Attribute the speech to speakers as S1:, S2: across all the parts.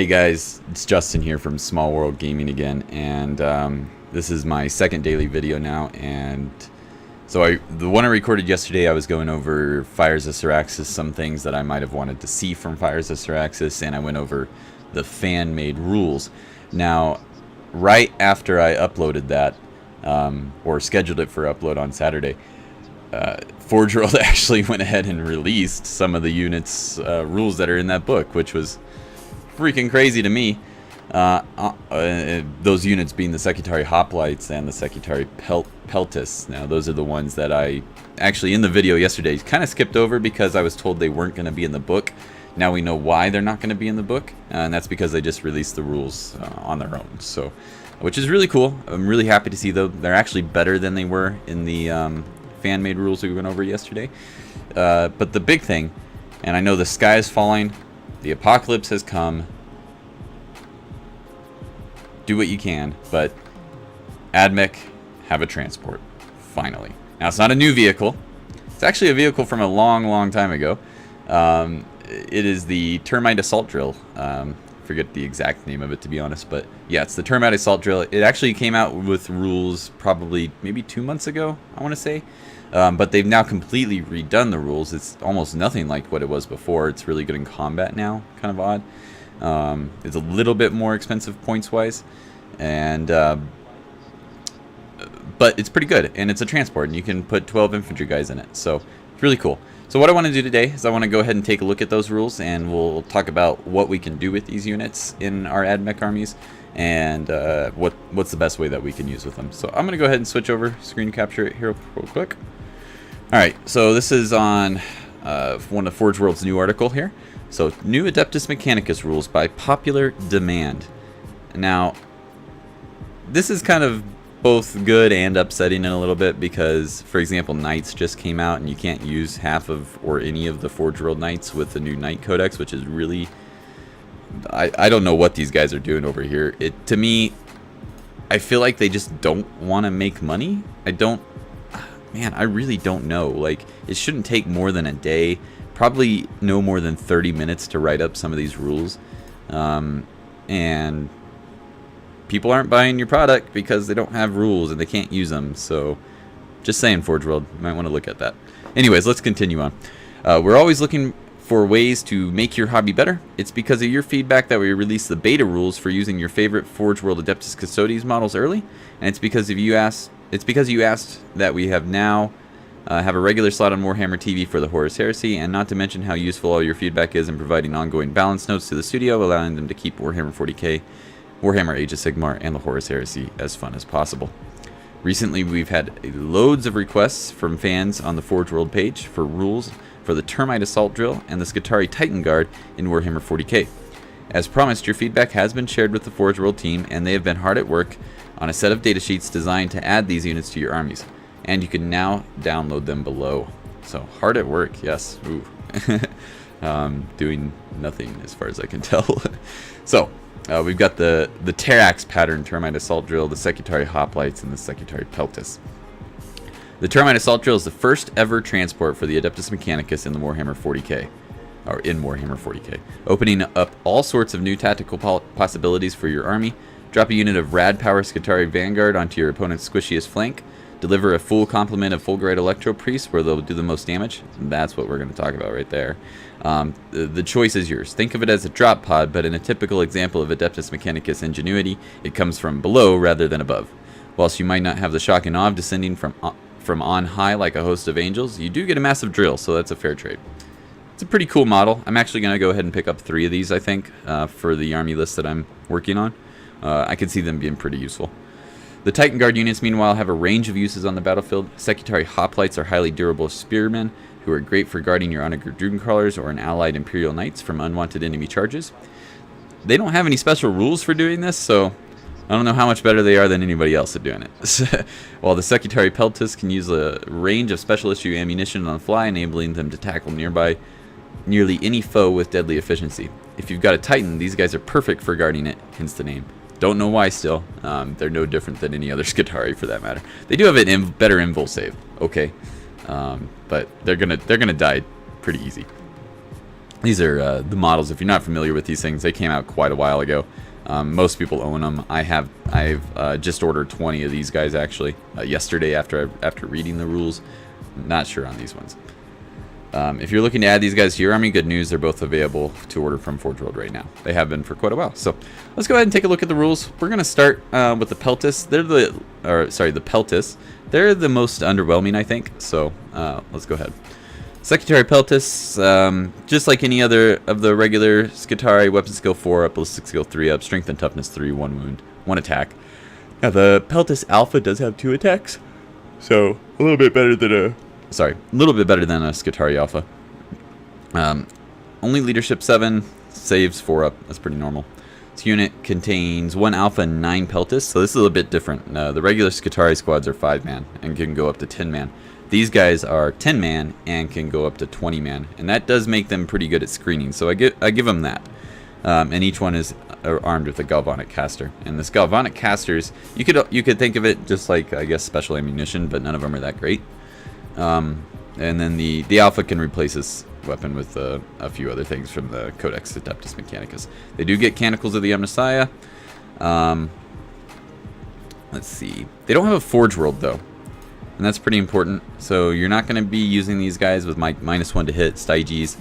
S1: Hey guys, it's Justin here from Small World Gaming again, and this is my second daily video now. And so the one I recorded yesterday, I was going over Fires of Syraxis, some things that I might have wanted to see from Fires of Syraxis, and I went over the fan-made rules. Now, right after I uploaded that, or scheduled it for upload on Saturday, Forge World actually went ahead and released some of the units' rules that are in that book, which was freaking crazy to me. Those units being the Secretary Hoplites and the Secretary Peltasts. Now, those are the ones that I actually, in the video yesterday, kind of skipped over because I was told they weren't going to be in the book. Now we know why they're not going to be in the book, and that's because they just released the rules on their own. So, which is really cool. I'm really happy to see though they're actually better than they were in the fan-made rules we went over yesterday. But the big thing, and I know the sky is falling, the apocalypse has come. Do what you can, but Admech have a transport, finally. Now, it's not a new vehicle. It's actually a vehicle from a long time ago. It is the Termite Assault Drill. Forget the exact name of it, to be honest, but yeah, it's the Termite Assault Drill. It actually came out with rules probably maybe 2 months ago, I want to say. But they've now completely redone the rules. It's almost nothing like what it was before. It's really good in combat now, kind of odd. It's a little bit more expensive points-wise, and but it's pretty good, and it's a transport, and you can put 12 infantry guys in it, so it's really cool. So what I want to do today is I want to go ahead and take a look at those rules, and we'll talk about what we can do with these units in our Admech armies, and what's the best way that we can use with them. So I'm going to go ahead and switch over, screen capture it here real quick. Alright, so this is on one of Forge World's new article here. So, new Adeptus Mechanicus rules by popular demand. Now, this is kind of both good and upsetting in a little bit because, for example, Knights just came out and you can't use half of or any of the Forge World Knights with the new Knight Codex, which is really... I don't know what these guys are doing over here. To me, I feel like they just don't want to make money. Man, I really don't know. Like, it shouldn't take more than a day. Probably no more than 30 minutes to write up some of these rules. And people aren't buying your product because they don't have rules and they can't use them. So, just saying, Forge World, you might want to look at that. Anyways, let's continue on. We're always looking for ways to make your hobby better. It's because of your feedback that we release the beta rules for using your favorite Forge World Adeptus Custodes models early. And it's because you asked that we have now have a regular slot on Warhammer TV for the Horus Heresy, and not to mention how useful all your feedback is in providing ongoing balance notes to the studio, allowing them to keep Warhammer 40k, Warhammer Age of Sigmar, and the Horus Heresy as fun as possible. Recently, we've had loads of requests from fans on the Forge World page for rules for the Termite Assault Drill and the Skitarii Titan Guard in Warhammer 40k. As promised, your feedback has been shared with the Forge World team, and they have been hard at work on a set of datasheets designed to add these units to your armies. And you can now download them below. So, hard at work, yes. Ooh. Doing nothing as far as I can tell. So, we've got the Terrax pattern Termite Assault Drill, the Secretary Hoplites, and the Secretary Peltasts. The Termite Assault Drill is the first ever transport for the Adeptus Mechanicus in the Warhammer 40k. Or in Warhammer 40k. Opening up all sorts of new tactical possibilities for your army. Drop a unit of Rad Power Skitarii Vanguard onto your opponent's squishiest flank. Deliver a full complement of Fulgurite Electro Priests where they'll do the most damage. And that's what we're going to talk about right there. The choice is yours. Think of it as a drop pod, but in a typical example of Adeptus Mechanicus ingenuity, it comes from below rather than above. Whilst you might not have the shock and awe of descending from on high like a host of angels, you do get a massive drill, so that's a fair trade. It's a pretty cool model. I'm actually going to go ahead and pick up 3 of these, I think, for the army list that I'm working on. I can see them being pretty useful. The Titan Guard units, meanwhile, have a range of uses on the battlefield. Secretary Hoplites are highly durable spearmen who are great for guarding your Onager Druidcrawlers or an allied Imperial Knights from unwanted enemy charges. They don't have any special rules for doing this, so I don't know how much better they are than anybody else at doing it. While the Secretary Peltasts can use a range of special issue ammunition on the fly, enabling them to tackle nearly any foe with deadly efficiency. If you've got a Titan, these guys are perfect for guarding it, hence the name. Don't know why still. They're no different than any other Skitarii for that matter. They do have a better invul save, okay, but they're gonna die pretty easy. These are the models. If you're not familiar with these things, they came out quite a while ago. Most people own them. I've just ordered 20 of these guys actually yesterday after reading the rules. Not sure on these ones. If you're looking to add these guys to your army, good news, they're both available to order from Forge World right now. They have been for quite a while. So let's go ahead and take a look at the rules. We're going to start with the Peltasts. The Peltasts. They're the most underwhelming, I think. So let's go ahead. Secretary Peltasts, just like any other of the regular Scutari, weapon skill 4 up, ballistic skill 3 up, strength and toughness 3, 1 wound, 1 attack. Now the Peltast Alpha does have 2 attacks, so a little bit better than a Scutari Alpha. Only leadership 7, saves 4 up. That's pretty normal. This unit contains 1 Alpha and 9 Peltasts, so this is a little bit different. The regular Scutari squads are 5-man and can go up to 10-man. These guys are 10-man and can go up to 20-man, and that does make them pretty good at screening. So I give them that. And each one is armed with a galvanic caster. And this galvanic casters, you could think of it just like, I guess, special ammunition, but none of them are that great. And then the Alpha can replace this weapon with a few other things from the Codex Adeptus Mechanicus. They do get Canticles of the Amnesia. Let's see. They don't have a Forge World though, and that's pretty important. So you're not going to be using these guys with -1 to hit Styges.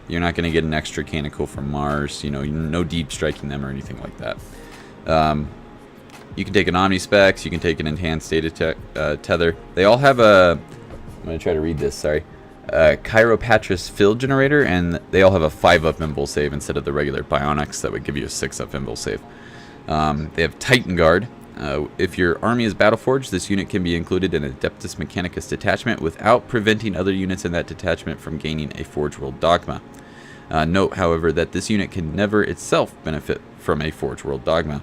S1: You're not going to get an extra Canicle from Mars. You know, no deep striking them or anything like that. You can take an Omnispecs. You can take an Enhanced Data Tether. They all have a... I'm going to try to read this, sorry. Chiropatris Field Generator, and they all have a 5-up invul save instead of the regular Bionics that would give you a 6-up invul save. They have Titan Guard. If your army is Battleforged, this unit can be included in a Adeptus Mechanicus detachment without preventing other units in that detachment from gaining a Forge World Dogma. Note, however, that this unit can never itself benefit from a Forge World Dogma.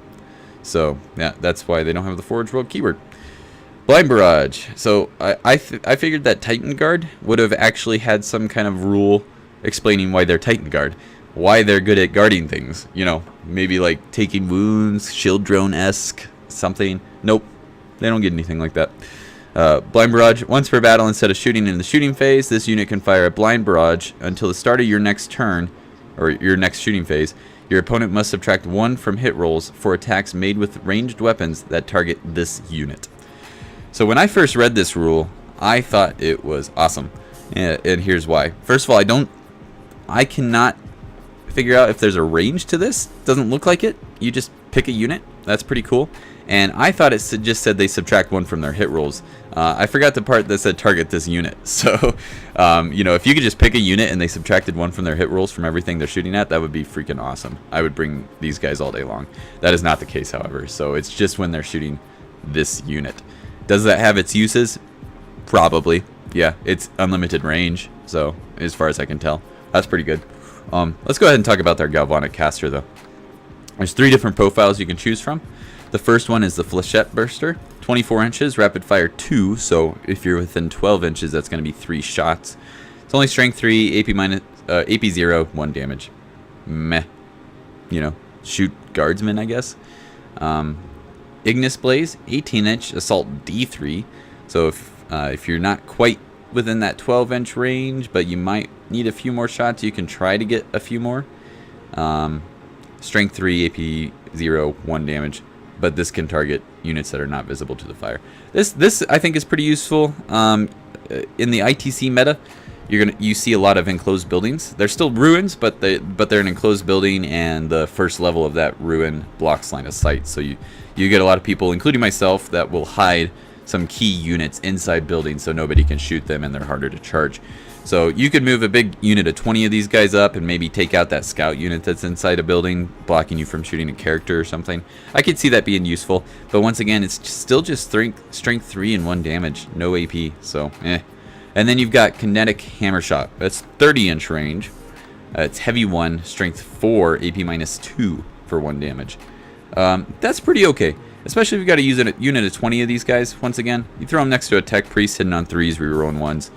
S1: So, yeah, that's why they don't have the Forge World keyword. Blind Barrage. So, I figured that Titan Guard would have actually had some kind of rule explaining why they're Titan Guard. Why they're good at guarding things. You know, maybe like taking wounds, shield drone-esque, something. Nope, they don't get anything like that. Blind Barrage. Once per battle, instead of shooting in the shooting phase, this unit can fire a Blind Barrage until the start of your next turn, or your next shooting phase. Your opponent must subtract 1 from hit rolls for attacks made with ranged weapons that target this unit. So when I first read this rule, I thought it was awesome, and here's why. First of all, I cannot figure out if there's a range to this. Doesn't look like it. You just pick a unit. That's pretty cool. And I thought it just said they subtract 1 from their hit rolls. I forgot the part that said target this unit. So, you know, if you could just pick a unit and they subtracted 1 from their hit rolls from everything they're shooting at, that would be freaking awesome. I would bring these guys all day long. That is not the case, however. So it's just when they're shooting this unit. Does that have its uses? Probably. Yeah, it's unlimited range. So, as far as I can tell, that's pretty good. Let's go ahead and talk about their galvanic caster, though. There's 3 different profiles you can choose from. The first one is the Flechette Burster, 24 inches, rapid fire 2, so if you're within 12 inches, that's going to be 3 shots. It's only strength 3, AP 0, 1 damage. Meh. You know, shoot guardsmen, I guess. Ignis Blaze, 18-inch, assault D3, so if you're not quite within that 12-inch range, but you might need a few more shots, you can try to get a few more. Strength 3, AP 0, 1 damage. But this can target units that are not visible to the fire. This I think is pretty useful. In the ITC meta, you see a lot of enclosed buildings. They're still ruins, but they're an enclosed building, and the first level of that ruin blocks line of sight. So you get a lot of people, including myself, that will hide some key units inside buildings so nobody can shoot them and they're harder to charge. So you could move a big unit of 20 of these guys up and maybe take out that scout unit that's inside a building, blocking you from shooting a character or something. I could see that being useful, but once again, it's still just strength 3 and 1 damage, no AP, so eh. And then you've got Kinetic Hammer Shot. That's 30-inch range. It's heavy 1, strength 4, AP -2 for 1 damage. That's pretty okay, especially if you've got to use a unit of 20 of these guys. Once again, you throw them next to a Tech Priest hitting on 3s, rerolling 1s.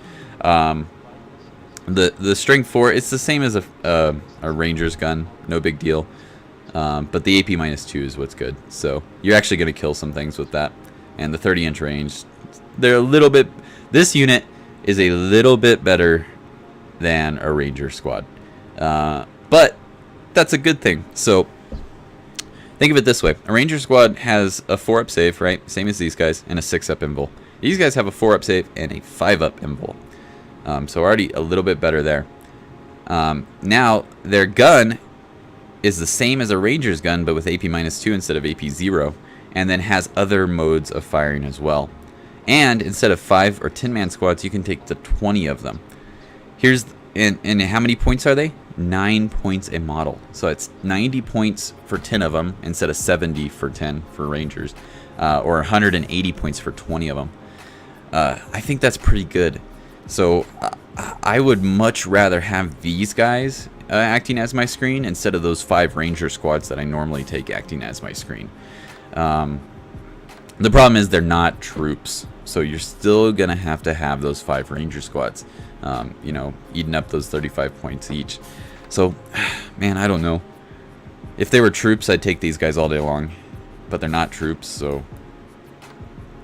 S1: The strength 4, it's the same as a ranger's gun, no big deal. But the AP -2 is what's good. So you're actually going to kill some things with that. And the 30-inch range, they're a little bit. This unit is a little bit better than a ranger squad. But that's a good thing. So think of it this way. A Ranger squad has a 4-up save, right? Same as these guys, and a 6-up invul. These guys have a 4-up save and a 5-up invul. So already a little bit better there. Now, their gun is the same as a Ranger's gun, but with AP -2 instead of AP 0. And then has other modes of firing as well. And instead of 5 or 10-man squads, you can take the 20 of them. And how many points are they? 9 points a model. So it's 90 points for 10 of them instead of 70 for 10 for Rangers. Or 180 points for 20 of them. I think that's pretty good. So I would much rather have these guys acting as my screen instead of those 5 Ranger squads that I normally take acting as my screen. The problem is they're not troops, so you're still gonna have to have those 5 Ranger squads, you know, eating up those 35 points each. So, man, I don't know. If they were troops, I'd take these guys all day long, but they're not troops, so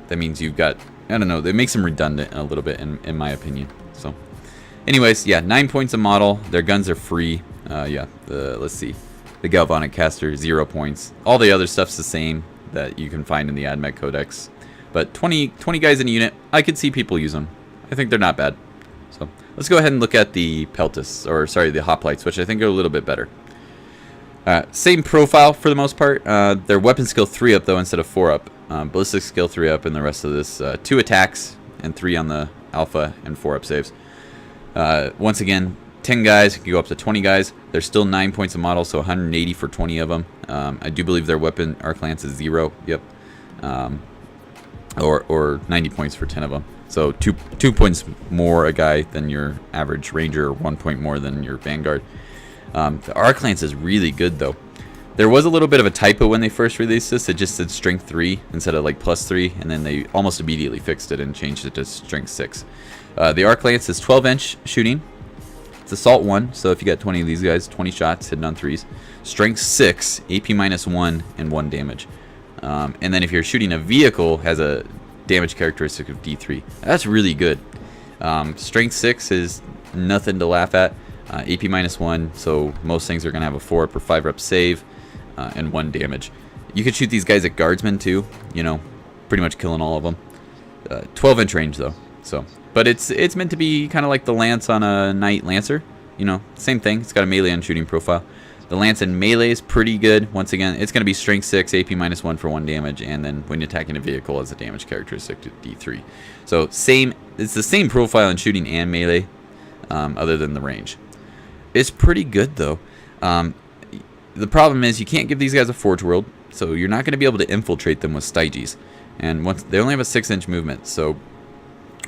S1: that means you've got, I don't know, it makes them redundant a little bit in my opinion. So, anyways, yeah, 9 points a model. Their guns are free. Let's see. The Galvanic Caster, 0 points. All the other stuff's the same that you can find in the AdMech Codex. But 20 guys in a unit, I could see people use them. I think they're not bad. So let's go ahead and look at the Peltasts, or sorry, the Hoplites, which I think are a little bit better. Same profile for the most part. Their weapon skill 3-up though instead of 4-up. Ballistic skill 3-up, and the rest of this 2 attacks and 3 on the alpha and 4-up saves. Once again, 10 guys, you can go up to 20 guys. There's still 9 points a model, so 180 for 20 of them. I do believe their weapon arc lance is 0. Yep. Or 90 points for 10 of them. So 2 points more a guy than your average Ranger, or 1 point more than your Vanguard. The arc lance is really good though. There was a little bit of a typo when they first released this. It just said strength 3 instead of like +3, and then they almost immediately fixed it and changed it to strength 6. The arc lance is 12-inch shooting. It's assault 1, so if you got 20 of these guys, 20 shots hitting on 3s. Strength 6, AP -1, and 1 damage. And then if you're shooting a vehicle, has a damage characteristic of D3. That's really good. Strength 6 is nothing to laugh at. AP -1, so most things are going to have a 4-up or 5-up save and 1 damage. You could shoot these guys at guardsmen too, you know, pretty much killing all of them. 12-inch range though, so. But it's meant to be kind of like the lance on a Knight Lancer, you know, same thing. It's got a melee and shooting profile. The lance in melee is pretty good. Once again, it's going to be strength 6, AP -1 for 1 damage, and then when attacking a vehicle as a damage characteristic to D3. So it's the same profile in shooting and melee, other than the range. It's pretty good though. The problem is you can't give these guys a Forge World, so you're not going to be able to infiltrate them with Styges. And once they only have a 6-inch movement, so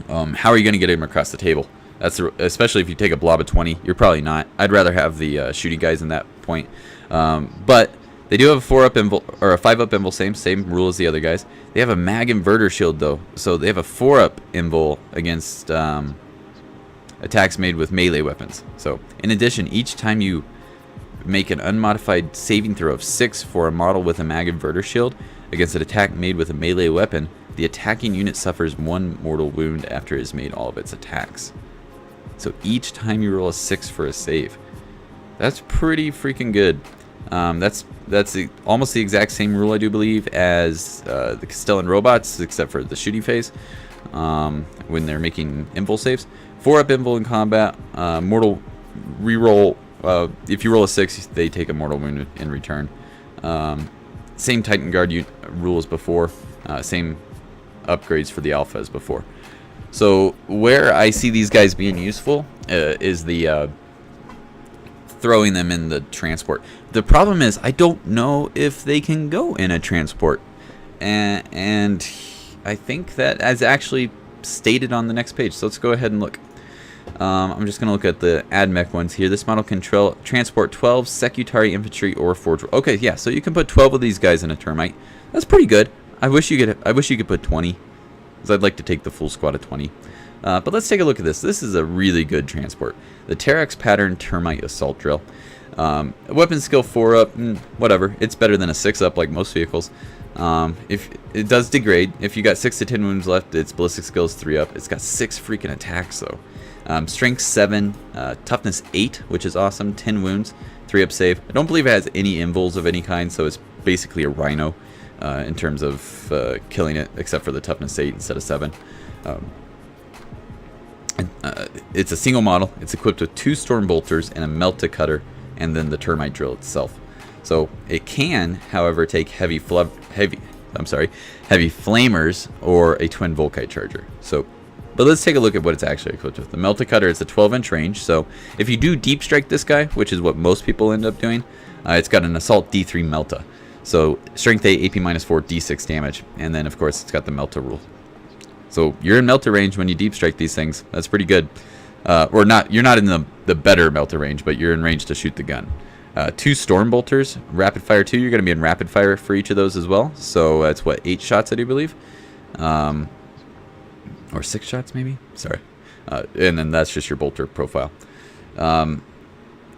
S1: how are you going to get them across the table? Especially if you take a blob of 20, you're probably not. I'd rather have the shooting guys in that point. But they do have a 4-up invul, or a 5-up invul, same rule as the other guys. They have a mag inverter shield though, so they have a 4-up invul against attacks made with melee weapons. So in addition, each time you make an unmodified saving throw of 6 for a model with a mag inverter shield against an attack made with a melee weapon, the attacking unit suffers 1 mortal wound after it has made all of its attacks. So each time you roll a 6 for a save. That's pretty freaking good. That's almost the exact same rule, I do believe, as the Castellan robots, except for the shooting phase, when they're making invul saves. 4-up invul in combat, mortal reroll. If you roll a 6, they take a mortal wound in return. Same Titan Guard rule as before. Same upgrades for the alpha as before. So where I see these guys being useful is the throwing them in the transport. The problem is I don't know if they can go in a transport, and I think that as actually stated on the next page. So let's go ahead and look. I'm just going to look at the AdMech ones here. This model can transport 12 Secutari infantry or forge. Okay, yeah, so you can put 12 of these guys in a Termite. That's pretty good. I wish you could put 20, because I'd like to take the full squad of 20. But let's take a look at this. This is a really good transport. The Terrax pattern Termite Assault Drill. Weapon skill 4-up, whatever. It's better than a 6-up like most vehicles. If it does degrade, if you got 6 to 10 wounds left, its ballistic skill is 3-up. It's got 6 freaking attacks though. Strength 7, Toughness 8, which is awesome, 10 wounds, 3 up save. I don't believe it has any invuls of any kind, so it's basically a rhino in terms of killing it, except for the Toughness 8 instead of 7. It's a single model. It's equipped with 2 Storm Bolters and a Melta-Cutter, and then the Termite Drill itself. So it can, however, take heavy flamers or a twin Volkite charger. But let's take a look at what it's actually equipped with. The Melta-Cutter is a 12-inch range, so if you do deep strike this guy, which is what most people end up doing, it's got an Assault D3 Melta. So Strength 8, AP -4, D6 damage, and then of course it's got the Melta rule. So you're in Melta range when you deep strike these things. That's pretty good. Or not, you're not in the better Melta range, but you're in range to shoot the gun. 2 Storm Bolters, Rapid Fire 2, you're going to be in Rapid Fire for each of those as well. So that's what, 8 shots I do believe? Or 6 shots maybe? Sorry. And then that's just your bolter profile.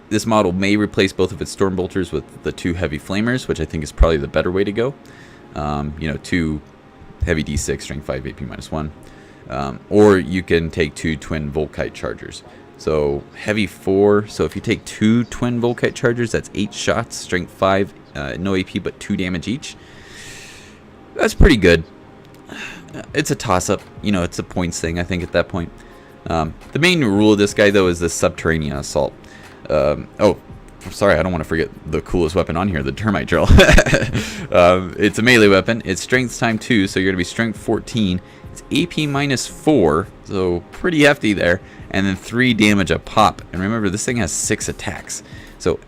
S1: This model may replace both of its Storm Bolters with the 2 Heavy Flamers, which I think is probably the better way to go. 2 Heavy D6, Strength 5, AP -1. Or you can take 2 Twin Volkite Chargers. So Heavy 4, so if you take 2 Twin Volkite Chargers, that's 8 shots, Strength 5, no AP but 2 damage each. That's pretty good. It's a toss-up, it's a points thing, I think, at that point. The main rule of this guy, though, is the Subterranean Assault. Sorry, I don't want to forget the coolest weapon on here, the Termite Drill. It's a melee weapon. It's Strength times 2, so you're going to be Strength 14. It's AP -4, so pretty hefty there. And then 3 damage a pop. And remember, this thing has 6 attacks.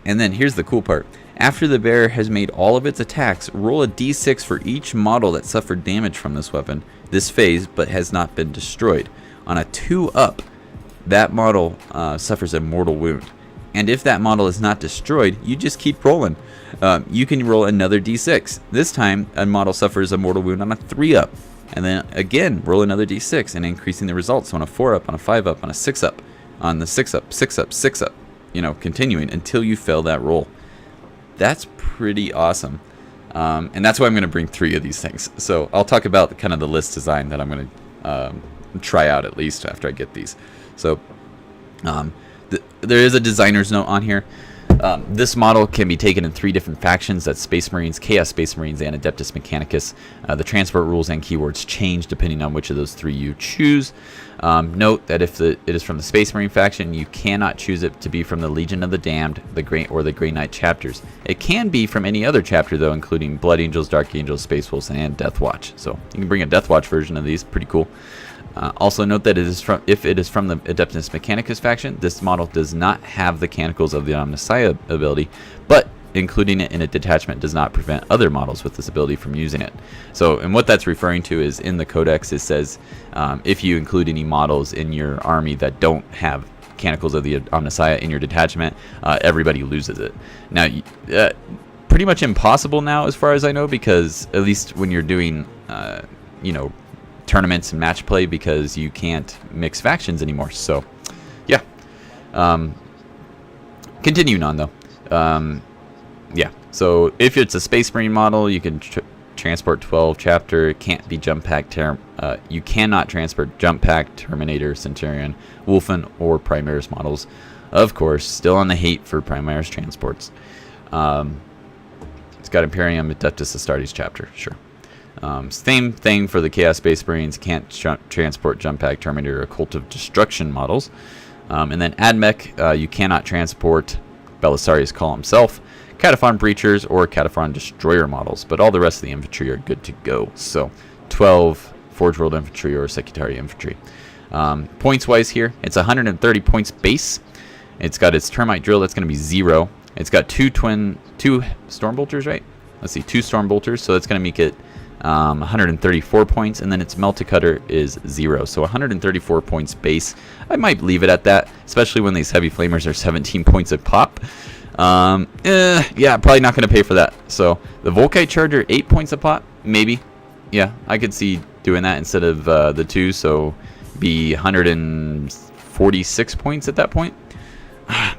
S1: And then here's the cool part. After the bearer has made all of its attacks, roll a d6 for each model that suffered damage from this weapon this phase, but has not been destroyed. On a 2-up, that model suffers a mortal wound. And if that model is not destroyed, you just keep rolling. You can roll another d6. This time, a model suffers a mortal wound on a 3-up. And then again, roll another d6 and increasing the results on a 4-up, on a 5-up, on a 6-up, on the 6-up, 6-up, 6-up, continuing until you fail that roll. That's pretty awesome. And that's why I'm going to bring 3 of these things. So I'll talk about kind of the list design that I'm going to try out at least after I get these. So there is a designer's note on here. This model can be taken in 3 different factions. That's Space Marines, Chaos Space Marines, and Adeptus Mechanicus. The transport rules and keywords change depending on which of those 3 you choose. Note that if it is from the Space Marine faction, you cannot choose it to be from the Legion of the Damned, the Grey Knight chapters. It can be from any other chapter, though, including Blood Angels, Dark Angels, Space Wolves, and Death Watch. So you can bring a Death Watch version of these. Pretty cool. Also note that if it is from the Adeptus Mechanicus faction, this model does not have the Canticles of the Omnissiah ability, but including it in a detachment does not prevent other models with this ability from using it. So, and what that's referring to is in the Codex, it says if you include any models in your army that don't have Canticles of the Omnissiah in your detachment, everybody loses it. Now, pretty much impossible now as far as I know, because at least when you're doing, tournaments and match play, because you can't mix factions anymore. So yeah, continuing on though, so if it's a Space Marine model, you can transport 12 chapter. It can't be jump pack you cannot transport jump pack, Terminator, Centurion, Wolfen, or Primaris models. Of course, still on the hate for Primaris transports. It's got Imperium, Adeptus Astartes chapter, sure. Same thing for the Chaos Space Marines. Can't transport jump pack, Terminator, or Cult of Destruction models. And then Admech, you cannot transport Belisarius Call himself, Cataphon Breachers, or Cataphon Destroyer models. But all the rest of the infantry are good to go. So 12 Forge World Infantry or Secretary Infantry. Points wise here, it's 130 points base. It's got its Termite Drill, that's going to be 0. It's got 2 Storm Bolters, right? Let's see, 2 Storm Bolters, so that's going to make it 134 points, and then its Melta-Cutter is 0, so 134 points base. I might leave it at that, especially when these Heavy Flamers are 17 points a pop. Yeah, probably not going to pay for that. So the Volkite Charger, 8 points a pop, maybe. Yeah, I could see doing that instead of the 2, so be 146 points at that point.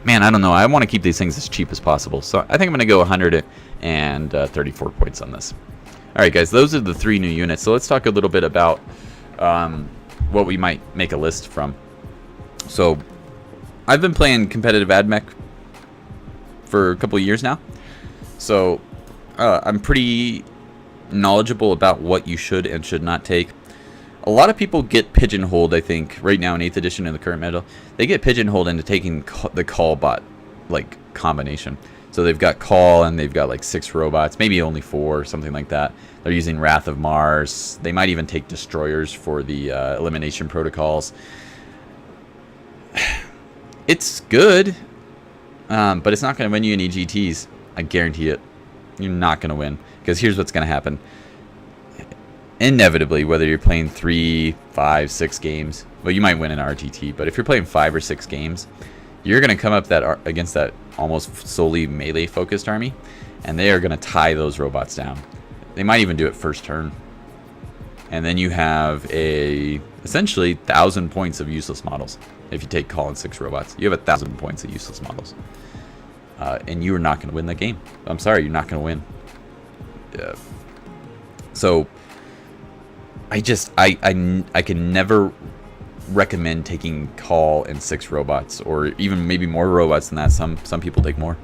S1: Man, I don't know. I want to keep these things as cheap as possible, so I think I'm going to go 134 points on this. Alright guys, those are the 3 new units. So let's talk a little bit about what we might make a list from. So I've been playing competitive AdMech for a couple of years now. So I'm pretty knowledgeable about what you should and should not take. A lot of people get pigeonholed, I think, right now in 8th edition in the current meta. They get pigeonholed into taking the call bot like combination. So they've got call and they've got like 6 robots, maybe only 4 or something like that. They're using Wrath of Mars. They might even take destroyers for the elimination protocols. It's good, but it's not going to win you any GTs. I guarantee it. You're not going to win, because here's what's going to happen. Inevitably, whether you're playing 3, 5, 6 games, well, you might win an RTT, but if you're playing 5 or 6 games, you're going to come up against that almost solely melee-focused army, and they are going to tie those robots down. They might even do it first turn. And then you have essentially 1,000 points of useless models. If you take call and 6 robots, you have 1,000 points of useless models. And you are not going to win that game. I'm sorry, you're not going to win. So I can never recommend taking call and 6 robots, or even maybe more robots than that. Some people take more.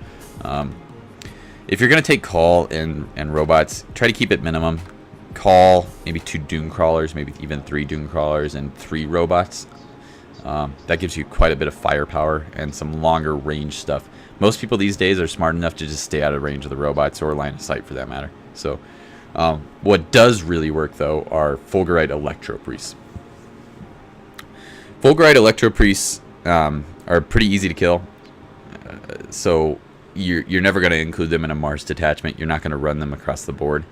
S1: If you're going to take call and robots, try to keep it minimum. Call, maybe 2 Doom Crawlers, maybe even 3 Doom Crawlers and 3 robots. That gives you quite a bit of firepower and some longer range stuff. Most people these days are smart enough to just stay out of range of the robots, or line of sight for that matter. So what does really work, though, are Fulgurite Electro Priests. Fulgurite Electro Priests are pretty easy to kill. So you're never going to include them in a Mars detachment. You're not going to run them across the board.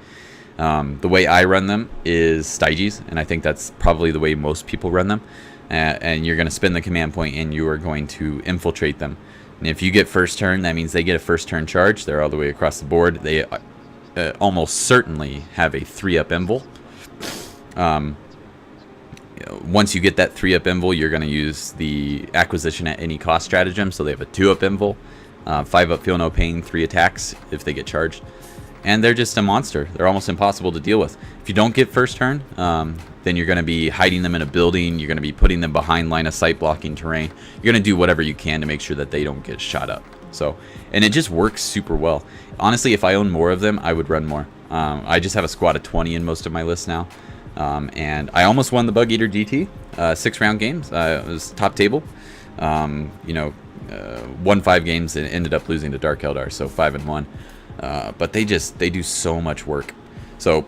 S1: The way I run them is Styges, and I think that's probably the way most people run them. And you're going to spin the command point, and you are going to infiltrate them. And if you get first turn, that means they get a first turn charge. They're all the way across the board. They almost certainly have a 3-up invul. Once you get that 3-up invul, you're going to use the acquisition at any cost stratagem. So they have a 2-up invul, 5-up feel no pain, 3 attacks if they get charged. And they're just a monster. They're almost impossible to deal with. If you don't get first turn, then you're going to be hiding them in a building. You're going to be putting them behind line of sight blocking terrain. You're going to do whatever you can to make sure that they don't get shot up. So, and it just works super well. Honestly, if I own more of them, I would run more. I just have a squad of 20 in most of my lists now. And I almost won the Bug Eater GT, 6-round games. It was top table. Won 5 games and ended up losing to Dark Eldar, so 5-1. But they do so much work. So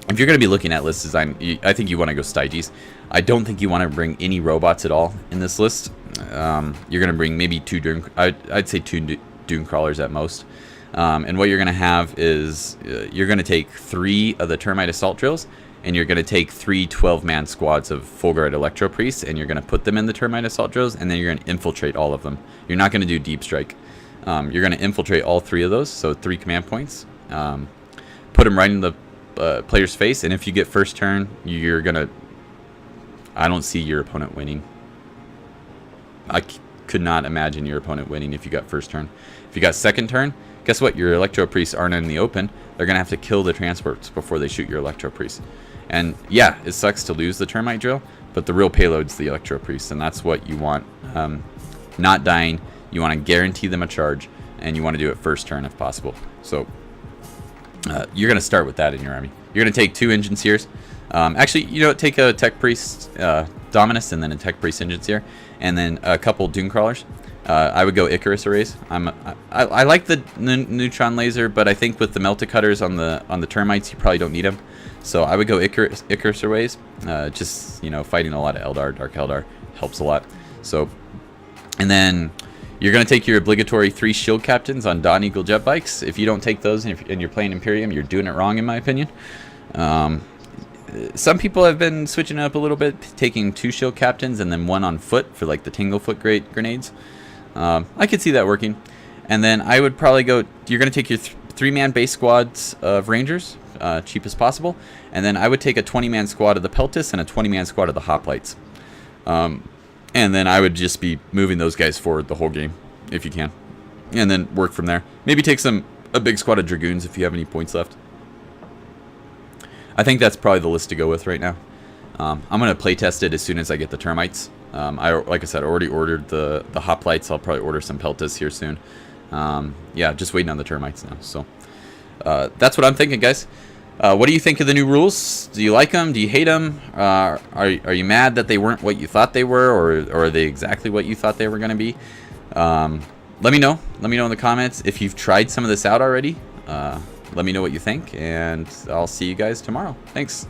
S1: if you're going to be looking at list design, I think you want to go Styges. I don't think you want to bring any robots at all in this list. You're going to bring maybe 2 Doom. I'd say 2 Doom Crawlers at most. And what you're going to have is you're going to take 3 of the Termite Assault Drills, and you're going to take 3 12-man squads of Fulgurite Electro Priests, and you're going to put them in the Termite Assault Drills, and then you're going to infiltrate all of them. You're not going to do Deep Strike. You're going to infiltrate all 3 of those, so 3 command points. Put them right in the player's face, and if you get first turn, you're going to... I don't see your opponent winning. I could not imagine your opponent winning if you got first turn. If you got second turn, guess what? Your Electro Priests aren't in the open. They're going to have to kill the transports before they shoot your Electro Priests. And yeah, it sucks to lose the Termite Drill, but the real payload's the Electro Priests, and that's what you want. Not dying. You want to guarantee them a charge, and you want to do it first turn if possible. So you're going to start with that in your army. You're going to take 2 Engine Seers. Actually, take a Tech Priest Dominus and then a Tech Priest Engine Seer, and then a couple Doom Crawlers. I would go Icarus Arrays. I like the Neutron Laser, but I think with the Melta Cutters on the Termites, you probably don't need them. So I would go Icarus Arrays. Just fighting a lot of Eldar, Dark Eldar helps a lot. So, and then you're going to take your obligatory 3 Shield Captains on Dawn Eagle jet bikes. If you don't take those and you're playing Imperium, you're doing it wrong, in my opinion. Some people have been switching it up a little bit, taking 2 Shield Captains and then 1 on foot for like the Tinglefoot grenades. I could see that working. And then I would probably go, you're going to take your 3-man base squads of Rangers, cheap as possible. And then I would take a 20-man squad of the Peltasts and a 20-man squad of the Hoplites. And then I would just be moving those guys forward the whole game, if you can. And then work from there. Maybe take a big squad of Dragoons if you have any points left. I think that's probably the list to go with right now. I'm going to play test it as soon as I get the Termites. Like I said, I already ordered the Hoplites. I'll probably order some Peltasts here soon. Yeah, just waiting on the Termites now. So that's what I'm thinking, guys. What do you think of the new rules? Do you like them? Do you hate them? Are you mad that they weren't what you thought they were, or are they exactly what you thought they were going to be? Let me know. Let me know in the comments if you've tried some of this out already. Let me know what you think, and I'll see you guys tomorrow. Thanks.